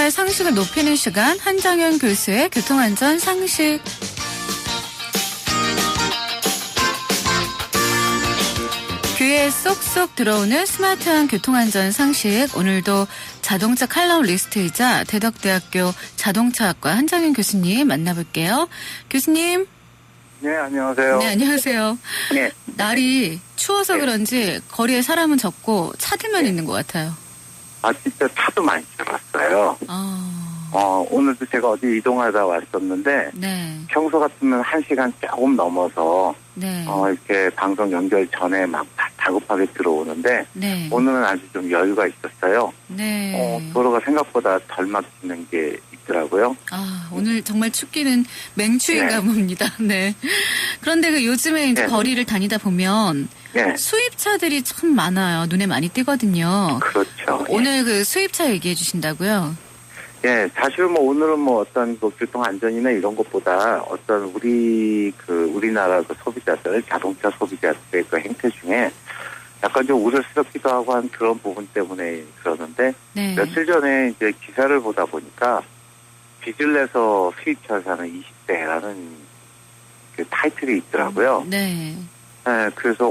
일상생활 상식을 높이는 시간 한정현 교수의 교통안전 상식. 귀에 쏙쏙 들어오는 스마트한 교통안전 상식. 오늘도 자동차 칼럼 리스트이자 대덕대학교 자동차학과 한정현 교수님 만나볼게요. 교수님. 네, 안녕하세요. 네, 안녕하세요. 네. 날이 추워서 네. 그런지 거리에 사람은 적고 차들만 있는 것 같아요. 아, 진짜 차도 많이 들어갔어요. 오늘도 제가 어디 이동하다 왔었는데, 네. 평소 같으면 1시간 조금 넘어서, 네. 이렇게 방송 연결 전에 막 다급하게 들어오는데, 네. 오늘은 아주 좀 여유가 있었어요. 네. 도로가 생각보다 덜 막히는 게 있더라고요. 오늘 정말 춥기는 맹추인가 네. 봅니다. 네. 그런데 그 요즘에 이제 네. 거리를 다니다 보면 네. 수입차들이 참 많아요. 눈에 많이 띄거든요. 그렇죠. 오늘 그 수입차 얘기해 주신다고요? 예, 사실 오늘은 어떤 교통 안전이나 이런 것보다 어떤 우리나라 소비자들, 자동차 소비자들의 그 행태 중에 약간 좀 우려스럽기도 하고 한 그런 부분 때문에 그러는데, 네. 며칠 전에 이제 기사를 보다 보니까 빚을 내서 수입차를 사는 20대라는 그 타이틀이 있더라고요. 네. 예, 그래서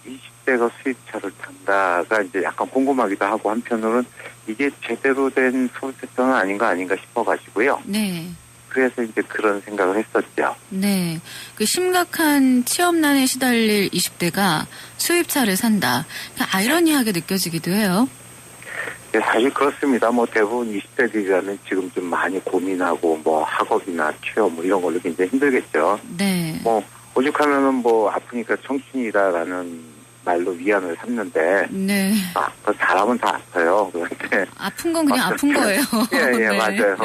20대가 수입차를 탄다가 이제 약간 궁금하기도 하고, 한편으로는 이게 제대로 된 소비자는 아닌가 싶어가지고요. 네. 그래서 이제 그런 생각을 했었죠. 네. 그 심각한 취업난에 시달릴 20대가 수입차를 산다. 아이러니하게 느껴지기도 해요. 네, 사실 그렇습니다. 대부분 20대들이라면 지금 좀 많이 고민하고, 학업이나 취업, 이런 걸로 굉장히 힘들겠죠. 네. 오죽하면은 아프니까 청춘이다라는 말로 위안을 삼는데, 네. 그 사람은 다 아파요. 그런데. 아픈 건 그냥 아픈 거예요. 예, 네. 맞아요.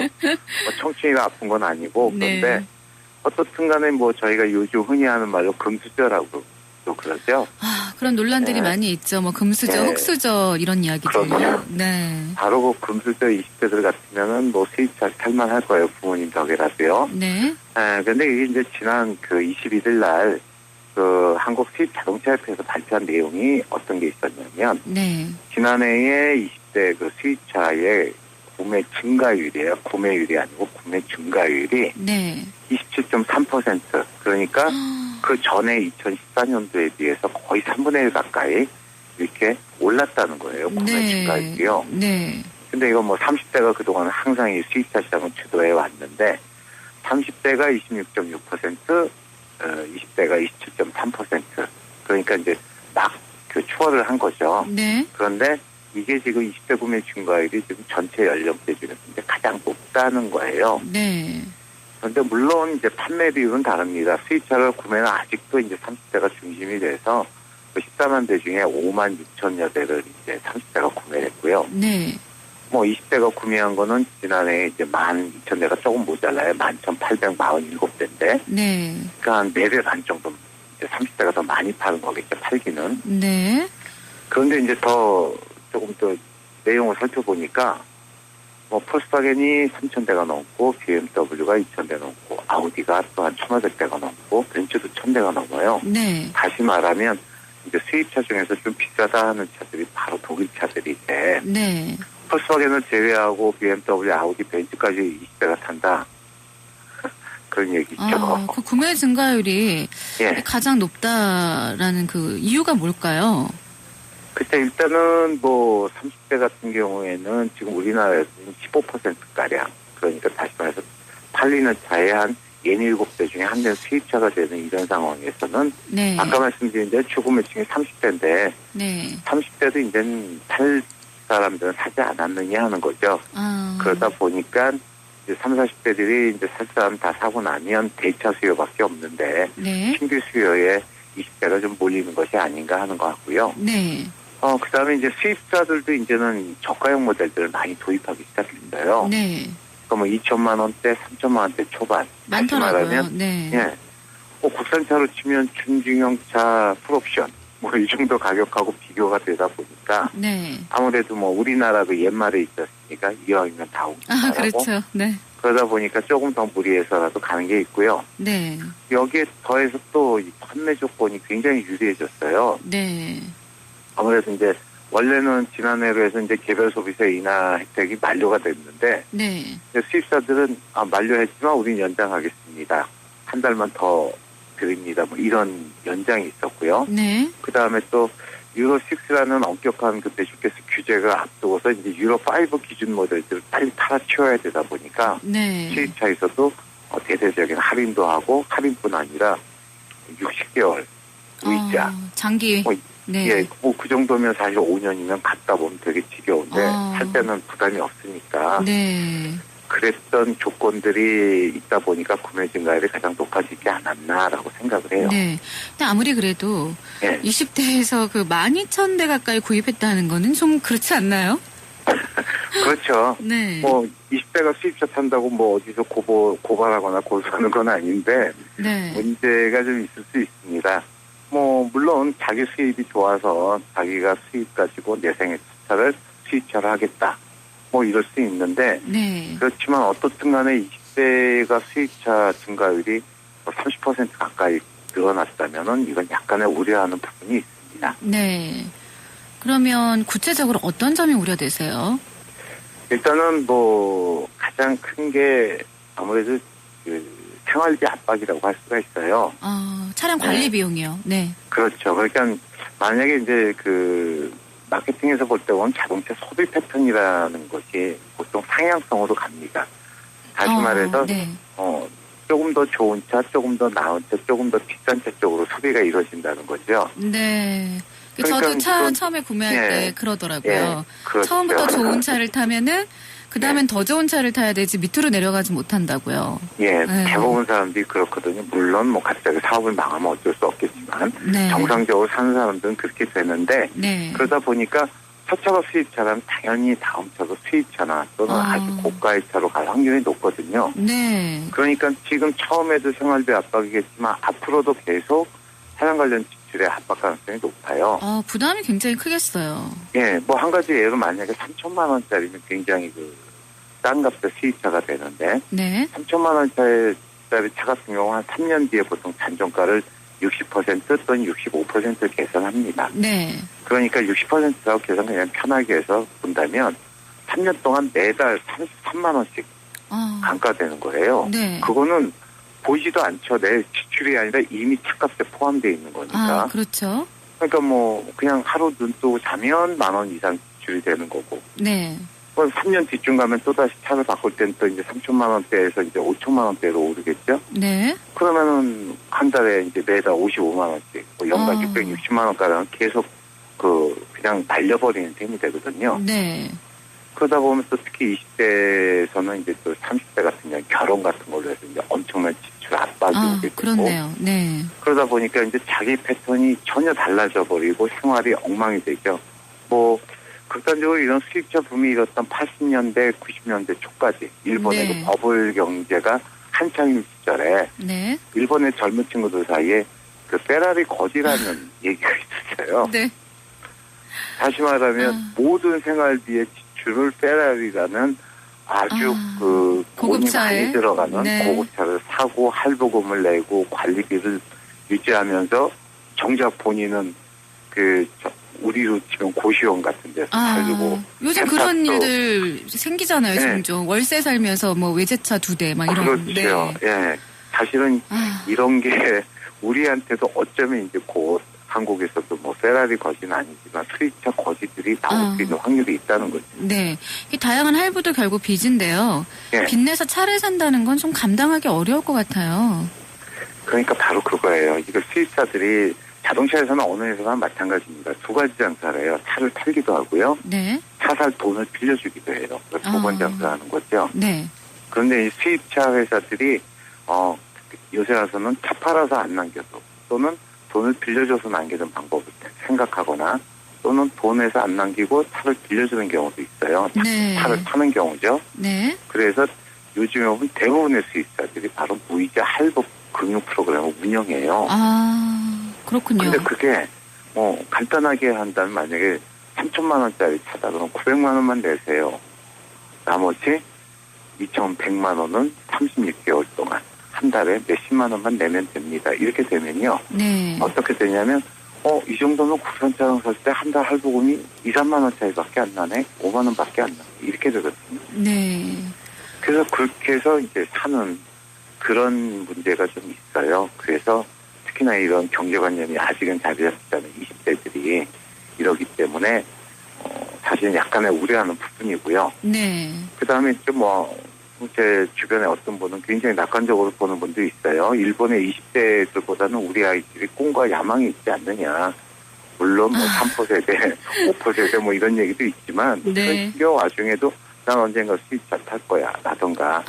청춘이가 아픈 건 아니고, 그런데, 네. 어떻든 간에 저희가 요즘 흔히 하는 말로 금수저라고 또 그러죠. 그런 논란들이 네. 많이 있죠. 금수저, 네. 흑수저 이런 이야기들요. 그럼요. 네. 바로 그 금수저 20대들 같으면은 수입차 탈만할 거예요. 부모님 덕이라도요. 네. 근데 이게 이제 지난 21일 날 한국 수입 자동차협회에서 발표한 내용이 어떤 게 있었냐면, 네. 지난해에 20대 수입차의 구매 증가율이에요. 구매율이 아니고 구매 증가율이 네. 27.3%. 그러니까 그 전에 2014년도에 비해서 거의 3분의 1 가까이 이렇게 올랐다는 거예요. 구매 증가율이요. 네. 근데 이거 30대가 그동안 항상 이 수입차 시장을 주도해 왔는데, 30대가 26.6%, 20대가 27.3%. 그러니까 이제 막 추월을 한 거죠. 네. 그런데 이게 지금 20대 구매 증가율이 지금 전체 연령대 중에서 이제 가장 높다는 거예요. 네. 그런데 물론 이제 판매 비율은 다릅니다. 수입차를 구매는 아직도 이제 30대가 중심이 돼서 14만 대 중에 5만 6천여 대를 이제 30대가 구매했고요. 네. 20대가 구매한 거는 지난해 이제 12,000대가 조금 모자라요. 11,847대인데. 네. 그러니까 한 4배 반 정도 이제 30대가 더 많이 파는 거겠죠, 팔기는. 네. 그런데 이제 조금 더 내용을 살펴보니까, 폴스와겐이 3,000대가 넘고, BMW가 2,000대 넘고, 아우디가 또 한 1,500대가 넘고, 벤츠도 1,000대가 넘어요. 네. 다시 말하면, 이제 수입차 중에서 좀 비싸다 하는 차들이 바로 독일 차들인데, 네. 폴스와겐을 제외하고 BMW, 아우디, 벤츠까지 20대가 탄다. 그런 얘기죠. 그 구매 증가율이 예. 가장 높다라는 그 이유가 뭘까요? 그때 일단은 30대 같은 경우에는 지금 우리나라에서는 15%가량, 그러니까 다시 말해서 팔리는 차의 한 67대 중에 한 대는 수입차가 되는 이런 상황에서는, 네. 아까 말씀드린 대로 주구매층이 30대인데, 네. 30대도 이제는 팔 사람들은 사지 않았느냐 하는 거죠. 그러다 보니까 이제 30, 40대들이 이제 살 사람 다 사고 나면 대차 수요밖에 없는데, 네. 신규 수요에 20대가 좀 몰리는 것이 아닌가 하는 것 같고요. 네. 그 다음에 이제 수입사들도 이제는 저가형 모델들을 많이 도입하기 시작했어요. 네. 그러니까 2천만 원대, 3천만 원대 초반. 많더라고요. 다시 말하면, 네. 예. 국산차로 치면 준중형차 풀옵션, 이 정도 가격하고 비교가 되다 보니까, 네. 아무래도 우리나라 그 옛말에 있었으니까 이왕이면 다 오기라고. 그렇죠. 네. 그러다 보니까 조금 더 무리해서라도 가는 게 있고요. 네. 여기에 더해서 또 이 판매 조건이 굉장히 유리해졌어요. 네. 아무래도 이제 원래는 지난해로 해서 이제 개별 소비세 인하 혜택이 만료가 됐는데 네. 수입사들은 만료했지만 우린 연장하겠습니다. 한 달만 더 드립니다. 뭐 이런 연장이 있었고요. 네. 그 다음에 또 유로 6라는 엄격한 그 배출가스 규제가 앞두고서 이제 유로 5 기준 모델들을 빨리 탈아치워야 되다 보니까 네. 수입차에서도 대대적인 할인도 하고 할인뿐 아니라 60개월 무이자. 장기. 네. 예, 뭐 그 정도면 사실 5년이면 갔다 보면 되게 지겨운데 살 때는 부담이 없으니까. 네. 그랬던 조건들이 있다 보니까 구매 증가율이 가장 높아지지 않았나라고 생각을 해요. 네. 근데 아무리 그래도 네. 20대에서 그 12,000대 가까이 구입했다는 거는 좀 그렇지 않나요? 그렇죠. 네. 뭐 20대가 수입차 탄다고 뭐 어디서 고발하거나 고소하는 건 아닌데 네. 문제가 좀 있을 수 있습니다. 뭐 물론 자기 수입이 좋아서 자기가 수입 가지고 내 생애 첫 차를 수입차로 하겠다. 뭐 이럴 수 있는데 네. 그렇지만 어떻든 간에 20대가 수입차 증가율이 30% 가까이 늘어났다면은 이건 약간의 우려하는 부분이 있습니다. 네. 그러면 구체적으로 어떤 점이 우려되세요? 일단은 뭐 가장 큰 게 아무래도 그 생활비 압박이라고 할 수가 있어요. 차량 관리 비용이요. 네. 그렇죠. 그러니까 만약에 이제 그 마케팅에서 볼 때 보면 자동차 소비 패턴이라는 것이 보통 상향성으로 갑니다. 다시 말해서 네. 조금 더 좋은 차, 조금 더 나은 차, 조금 더 비싼 차 쪽으로 소비가 이루어진다는 거죠. 네. 그러니까 저도 차 처음에 구매할 때 그러더라고요. 예, 그렇죠. 처음부터 좋은 차를 타면은 그 다음엔 더 좋은 차를 타야 되지 밑으로 내려가지 못한다고요. 예, 네. 대부분 사람들이 그렇거든요. 물론 뭐 갑자기 사업을 망하면 어쩔 수 없겠지만 네. 정상적으로 사는 사람들은 그렇게 되는데 네. 그러다 보니까 첫 차가 수입차라면 당연히 다음 차도 수입차나 또는 아주 고가의 차로 갈 확률이 높거든요. 네. 그러니까 지금 처음에도 생활비 압박이겠지만 앞으로도 계속 차량 관련 지출의 압박 가능성이 높아요. 부담이 굉장히 크겠어요. 예, 뭐 한 가지 예로 만약에 3천만 원짜리면 굉장히 싼 값의 수입차가 되는데 네. 3천만 원짜리 차 같은 경우 한 3년 뒤에 보통 잔존가를 60% 또는 65% 계산합니다. 네. 그러니까 60%라고 계산 그냥 편하게 해서 본다면 3년 동안 매달 33만 원씩 감가되는 거예요. 네. 그거는 보지도 않죠. 내 지출이 아니라 이미 차값에 포함되어 있는 거니까. 그렇죠. 그러니까 뭐 그냥 하루 눈 뜨고 자면 10,000원 이상 지출이 되는 거고. 네. 3년 뒤쯤 가면 또다시 차를 바꿀 때는 또 이제 3천만 원대에서 이제 5천만 원대로 오르겠죠? 네. 그러면은 한 달에 이제 매달 55만 원씩, 뭐 연간 660만 원가량 계속 그냥 날려버리는 셈이 되거든요. 네. 그러다 보면 또 특히 20대에서는 이제 또 30대 같은 경우 결혼 같은 걸로 해서 이제 엄청난 지출 압박이 오게 되고. 그렇네요. 네. 그러다 보니까 이제 자기 패턴이 전혀 달라져 버리고 생활이 엉망이 되죠. 뭐, 극단적으로 이런 수입차 붐이 일었던 80년대, 90년대 초까지 일본의 네. 그 버블 경제가 한창인 시절에 네. 일본의 젊은 친구들 사이에 그 페라리 거지라는 얘기가 있었어요. 네. 다시 말하면 모든 생활비의 지출을 페라리라는 아주 돈이 고급차에? 많이 들어가는 네. 고급차를 사고 할부금을 내고 관리비를 유지하면서 정작 본인은 우리로 치면 고시원 같은 데서 살고. 요즘 그런 일들 생기잖아요, 네. 종종. 월세 살면서 뭐 외제차 2대 막 이런. 그렇죠. 네. 예. 사실은 이런 게 우리한테도 어쩌면 이제 곧 한국에서도 뭐 페라리 거지는 아니지만 수입차 거지들이 나올 수 있는 확률이 있다는 거죠. 네. 이 다양한 할부도 결국 빚인데요. 예. 빚내서 차를 산다는 건 좀 감당하기 어려울 것 같아요. 그러니까 바로 그거예요. 이거 수입차들이 자동차에서는 어느 회사나 마찬가지입니다. 두 가지 장사를 해요. 차를 팔기도 하고요. 네. 차 살 돈을 빌려주기도 해요. 두 번 장사하는 거죠. 네. 그런데 이 수입차 회사들이 요새 와서는 차 팔아서 안 남겨도 또는 돈을 빌려줘서 남기는 방법을 생각하거나 또는 돈에서 안 남기고 차를 빌려주는 경우도 있어요. 네. 차를 타는 경우죠. 네. 그래서 요즘에 보면 대부분의 수입차들이 바로 무이자 할부 금융 프로그램을 운영해요. 그렇군요. 근데 그게 뭐 간단하게 한다면 만약에 3천만 원짜리 차다 그러면 900만 원만 내세요. 나머지 2,100만 원은 36개월 동안 한 달에 몇십만 원만 내면 됩니다. 이렇게 되면요. 네. 어떻게 되냐면 이 정도면 국산차량 살 때 한 달 할부금이 2, 3만 원 차이밖에 안 나네? 5만 원밖에 안 나네. 이렇게 되거든요. 네. 그래서 그렇게 해서 이제 사는 그런 문제가 좀 있어요. 그래서 특히나 이런 경제관념이 아직은 자리 잡지 않은 20대들이 이러기 때문에 사실은 약간의 우려하는 부분이고요. 네. 그 다음에 좀 제 주변에 어떤 분은 굉장히 낙관적으로 보는 분도 있어요. 일본의 20대들보다는 우리 아이들이 꿈과 야망이 있지 않느냐. 물론 3%세대, 5%세대 이런 얘기도 있지만 네. 그런 와중에도 난 언젠가 수입차 탈 거야 라던가.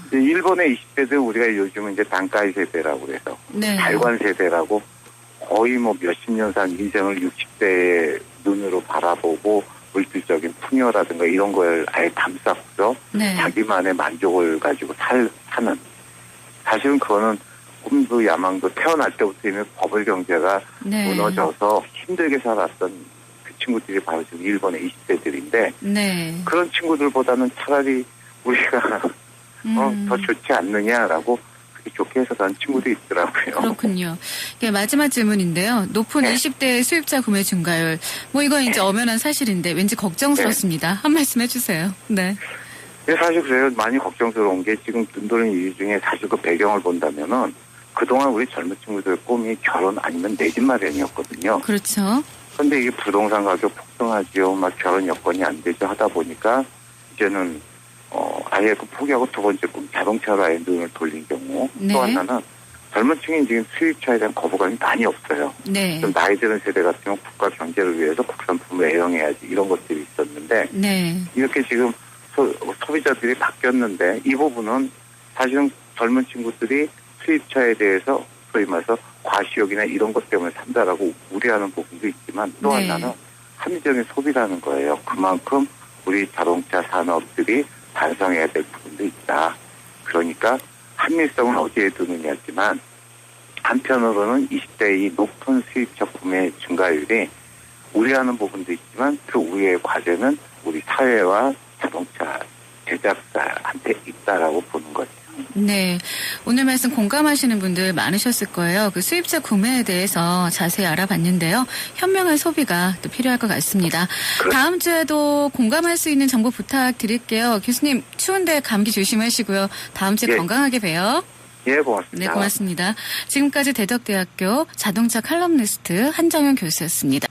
이제 일본의 20대들 우리가 요즘은 이제 단가이 세대라고 해서 네. 달관 세대라고 거의 몇십 년 산 인생을 60대의 눈으로 바라보고 물질적인 풍요라든가 이런 걸 아예 담쌓고서 네. 자기만의 만족을 가지고 사는. 사실은 그거는 꿈도 야망도 태어날 때부터 이미 버블 경제가 네. 무너져서 힘들게 살았던 그 친구들이 바로 지금 일본의 20대들인데 네. 그런 친구들보다는 차라리 우리가 더 좋지 않느냐라고 그렇게 좋게 해석하는 친구도 있더라고요. 그렇군요. 예, 마지막 질문인데요. 높은 네. 20대 수입차 구매 증가율. 이건 이제 엄연한 사실인데 왠지 걱정스럽습니다. 한 말씀 해주세요. 네. 네, 사실 그래요. 많이 걱정스러운 게 지금 눈도는 이유 중에 사실 그 배경을 본다면은 그동안 우리 젊은 친구들의 꿈이 결혼 아니면 내 집 마련이었거든요. 그렇죠. 그런데 이게 부동산 가격 폭등하지요. 막 결혼 여건이 안 되죠. 하다 보니까 이제는 아예 그 포기하고 두 번째 꿈 자동차로 아예 눈을 돌린 경우. 네. 또 하나는 젊은 층이 지금 수입차에 대한 거부감이 많이 없어요. 네. 좀 나이 드는 세대 같으면 국가 경제를 위해서 국산품을 애용해야지 이런 것들이 있었는데 네. 이렇게 지금 소비자들이 바뀌었는데 이 부분은 사실은 젊은 친구들이 수입차에 대해서 소위 말해서 과시욕이나 이런 것 때문에 산다라고 우려하는 부분도 있지만 또 네. 하나는 합리적인 소비라는 거예요. 그만큼 우리 자동차 산업들이 반성해야 될 부분도 있다. 그러니까 합리성은 어디에 두느냐지만 한편으로는 20대의 이 높은 수입차 구매 증가율이 우려하는 부분도 있지만 그 우려의 과제는 우리 사회와 자동차 제작사한테 있다라고 보는 거죠. 네. 오늘 말씀 공감하시는 분들 많으셨을 거예요. 그 수입차 구매에 대해서 자세히 알아봤는데요. 현명한 소비가 또 필요할 것 같습니다. 다음 주에도 공감할 수 있는 정보 부탁드릴게요. 교수님, 추운데 감기 조심하시고요. 다음 주에 예. 건강하게 봬요. 예, 고맙습니다. 네, 고맙습니다. 지금까지 대덕대학교 자동차 칼럼니스트 한정현 교수였습니다.